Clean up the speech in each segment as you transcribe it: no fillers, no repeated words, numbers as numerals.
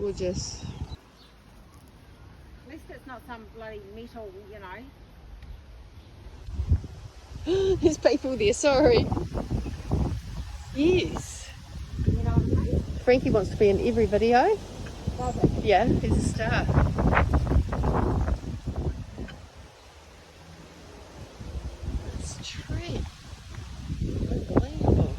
Gorgeous. At least it's not some bloody metal, you know. There's people there, sorry. Yes. You know what I mean? Frankie wants to be in every video. Does it? Yeah, he's a star. This tree. Unbelievable.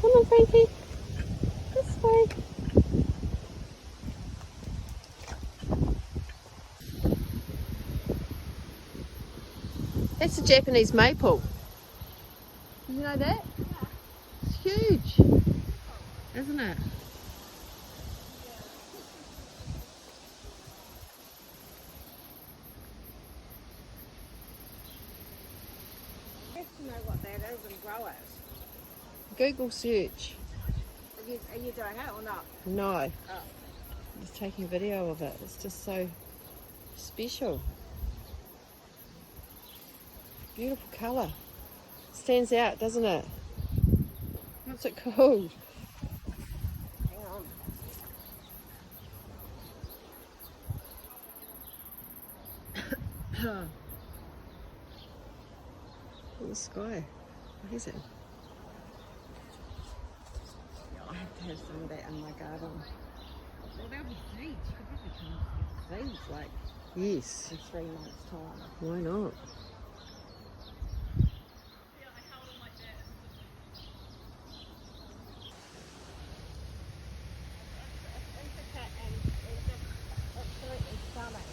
Come on, Frankie. This way. That's a Japanese maple. Did you know that? It's huge, isn't it? You have to know what that is and grow it. Google search. Are you doing it or not? No. Oh. I'm just taking a video of it. It's just so special. Beautiful colour. Stands out, doesn't it? What's it called? Hang on. In the sky. What is it? Yeah, I have to have some of that in my garden. Well, there'll be seeds. You could probably come up with seeds like Yes. in 3 months' time. Why not?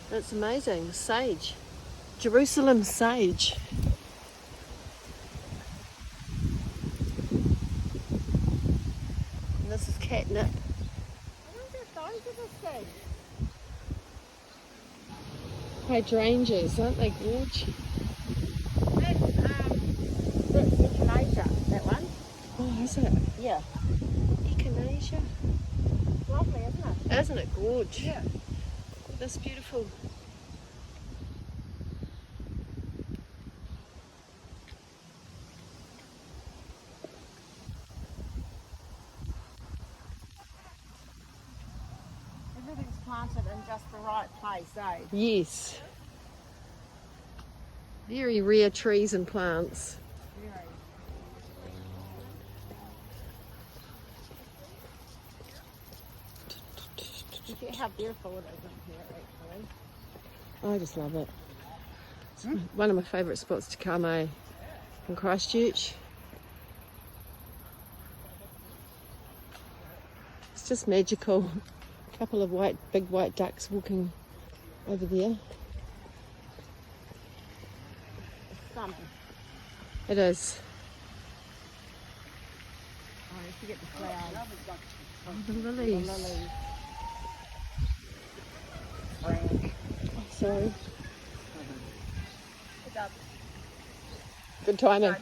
That's amazing. Sage. Jerusalem sage. And this is catnip. I wonder if those are the seeds. Hydrangeas, aren't they gorgeous? That's echinacea, that one. Oh, is it? Yeah. Echinacea. Lovely, isn't it? Isn't it gorgeous? Yeah. That's beautiful. Everything's planted in just the right place, eh? Yes. Very rare trees and plants. Very. Look at how beautiful it is in here, actually. I just love it. It's one of my favourite spots to come, in Christchurch. It's just magical. A couple of big white ducks walking over there. Something. It is. Oh, you forget the flowers. Oh, the lilies. The lilies. Oh, sorry. Good job. Good timing.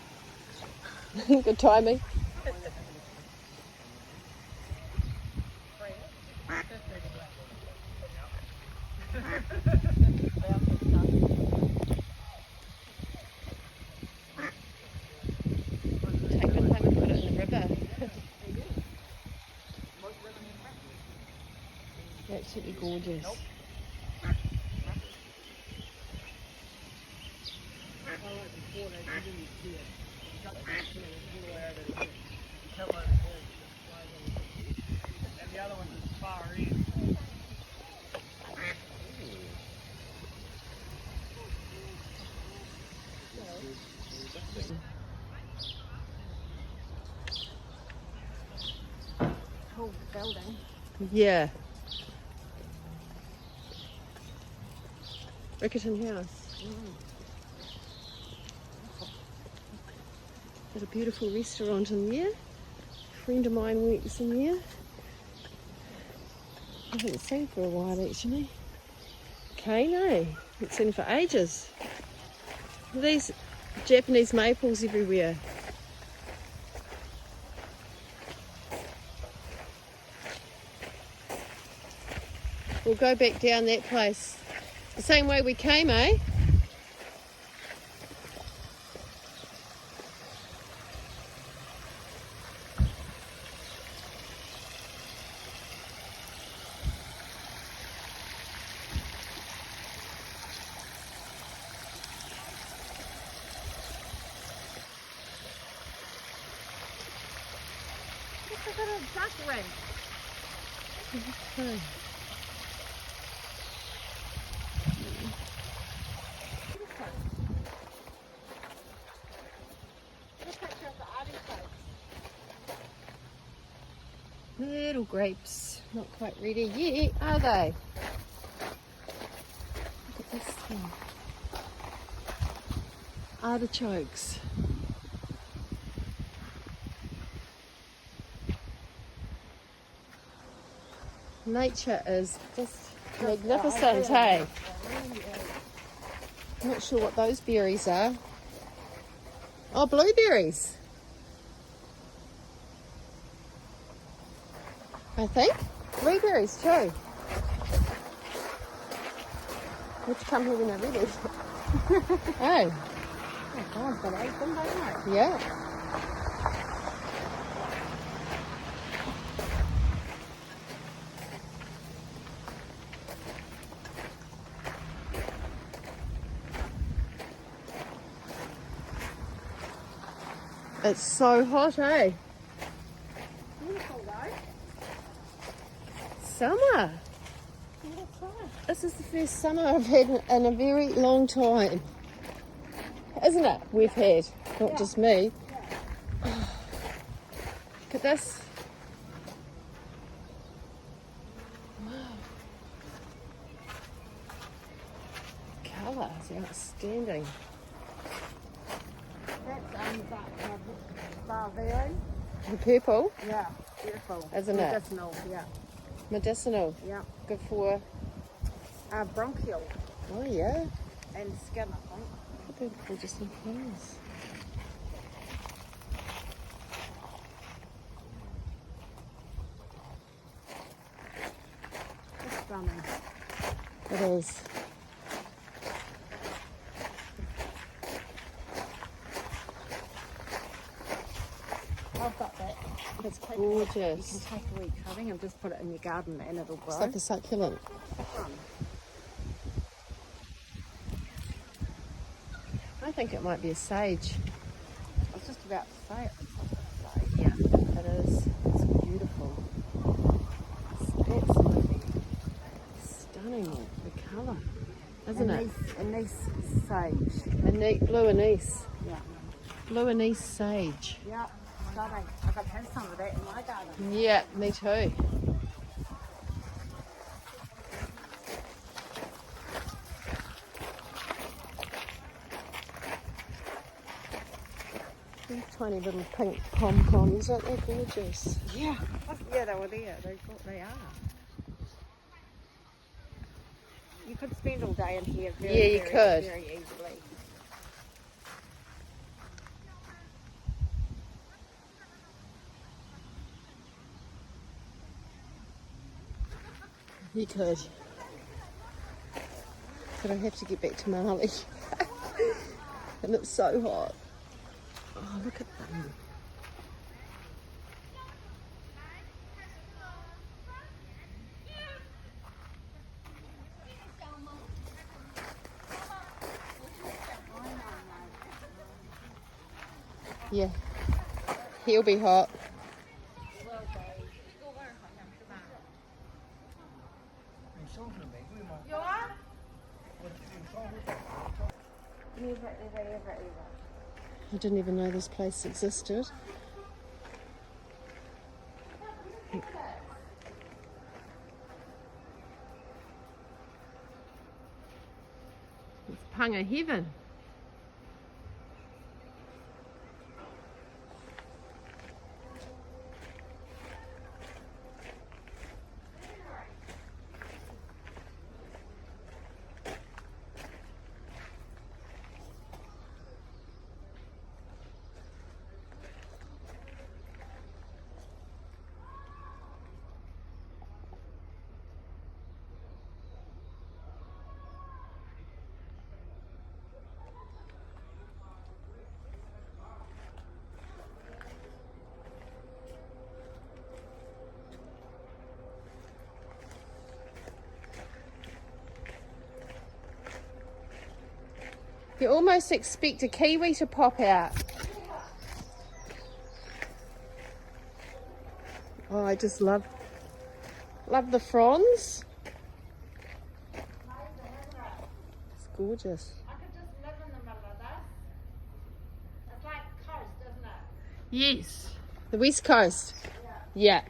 Good timing. Take one home and put it in the river. Absolutely gorgeous. And the other one's as far in. Cool building. Yeah. Rickerton House. Got a beautiful restaurant in there. A friend of mine works in there. I haven't seen for a while actually. Cane, eh? Haven't seen for ages. These Japanese maples everywhere. We'll go back down that place. The same way we came, eh? Look at that duck ring. Okay. Little grapes, not quite ready yet, are they? Look at this thing. Artichokes. Nature is just magnificent, hey? I'm not sure what those berries are. Oh, blueberries. I think. Blueberries too. Let's come here when they're ready. Oh. Oh God, but I ate them, don't Yeah. It's so hot, eh? Beautiful though. Summer. This is the first summer I've had in a very long time. Isn't it? We've had, not just me. Look at this. Wow. Colour is outstanding. That's barberry. The purple, Yeah, beautiful. Isn't it? Medicinal, yeah. medicinal, Yeah. good for, Bronchial oh yeah, and skin, I think. look at the gorgeous new flowers. It's stunning. It is. I've got that. It's You can gorgeous. take a wee cutting and just put it in your garden and it'll grow. It's like a succulent. Fun. I think it might be a sage. I was just about to say it. Yeah, it is. It's beautiful. It's absolutely stunning, the colour, isn't it? Anise sage. Blue anise. Yeah. Blue anise sage. Yeah. Stunning. I could have some of that in my garden. Yeah, me too. These tiny little pink pom-poms, aren't they gorgeous? Yeah. Yeah, they were there. They are. You could spend all day in here very, Yeah, you very, could. very easily. You could. But I have to get back to Mali. And it's so hot. Oh, look at them. Yeah, he'll be hot. Never, ever, ever, ever. I didn't even know this place existed. It's Panga heaven. You almost expect a kiwi to pop out. Oh, I just love the fronds. It's gorgeous. I could just live in the middle of this. It's like coast, isn't it? Yes. The West Coast. Yeah.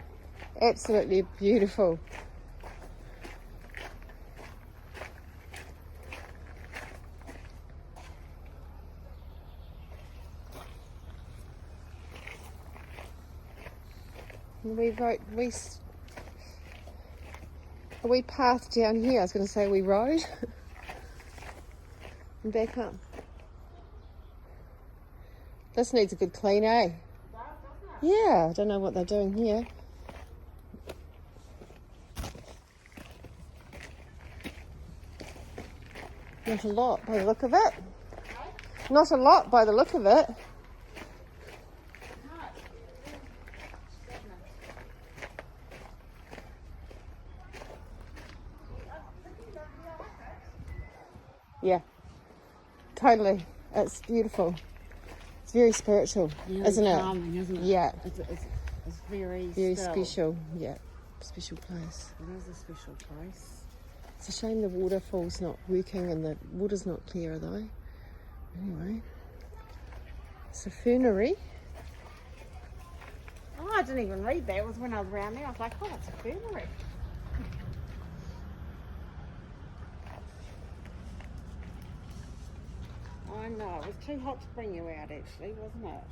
Absolutely beautiful. We wrote a wee path down here. I was going to say we rode and back up. This needs a good clean, eh? Yeah, I don't know what they're doing here. Not a lot by the look of it. Not a lot by the look of it. Yeah, totally. It's beautiful. It's very spiritual, isn't it? Calming, isn't it? Yeah. It's very still. Special. Yeah, special place. It is a special place. It's a shame the waterfall's not working and the water's not clear though. Anyway, it's a fernery. Oh, I didn't even read that. It was when I was around there. I was like, oh, it's a fernery. I know, it was too hot to bring you out actually, wasn't it?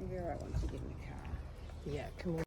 You're right once you get in the car. Yeah, come on.